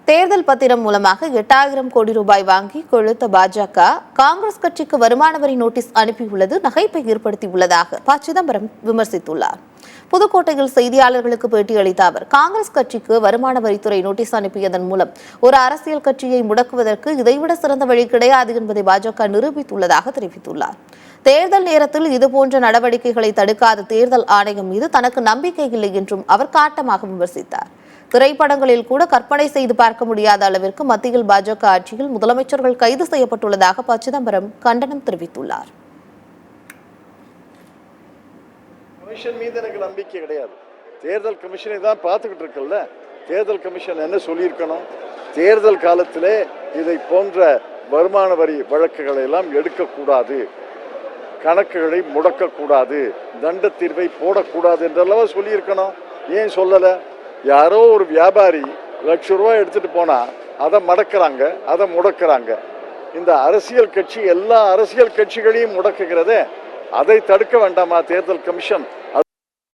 தேர்தல் பத்திரம் மூலமாக 8,000 கோடி ரூபாய் வாங்கி கொழுத்த பாஜக காங்கிரஸ் கட்சிக்கு வருமான வரி நோட்டீஸ் அனுப்பியுள்ளது நகைப்பை ஏற்படுத்தியுள்ளதாக ப. சிதம்பரம் விமர்சித்துள்ளார். புதுக்கோட்டையில் செய்தியாளர்களுக்கு பேட்டியளித்த அவர், காங்கிரஸ் கட்சிக்கு வருமான வரித்துறை நோட்டீஸ் அனுப்பியதன் மூலம் ஒரு அரசியல் கட்சியை முடக்குவதற்கு இதைவிட சிறந்த வழி கிடையாது என்பதை பாஜக நிரூபித்துள்ளதாக தெரிவித்துள்ளார். தேர்தல் நேரத்தில் இதுபோன்ற நடவடிக்கைகளை தடுக்காத தேர்தல் ஆணையம் மீது தனக்கு நம்பிக்கை இல்லை என்றும் அவர் காட்டமாக விமர்சித்தார். திரைப்படங்களில் கூட கற்பனை செய்து பார்க்க முடியாத அளவிற்கு மத்தியில் பாஜக ஆட்சியில் முதலமைச்சர்கள் கைது செய்யப்பட்டுள்ளதாக ப. சிதம்பரம் கண்டனம் தெரிவித்துள்ளார். கமிஷன் மீது எனக்கு நம்பிக்கை கிடையாது. தேர்தல் கமிஷனை தான் பார்த்துக்கிட்டு இருக்குல்ல. தேர்தல் கமிஷன் என்ன சொல்லியிருக்கணும்? தேர்தல் காலத்திலே இதை போன்ற வருமான வரி வழக்குகளை எல்லாம் எடுக்கக்கூடாது, கணக்குகளை முடக்கக்கூடாது, தண்ட தீர்வை போடக்கூடாது என்றல்லவா சொல்லியிருக்கணும். ஏன் சொல்லலை? யாரோ ஒரு வியாபாரி ₹1,00,000 எடுத்துட்டு போனா அதை மடக்கிறாங்க, அதை முடக்கிறாங்க. இந்த அரசியல் கட்சி எல்லா அரசியல் கட்சிகளையும் முடக்குகிறதே, அதை தடுக்க வேண்டாமா தேர்தல் கமிஷன்?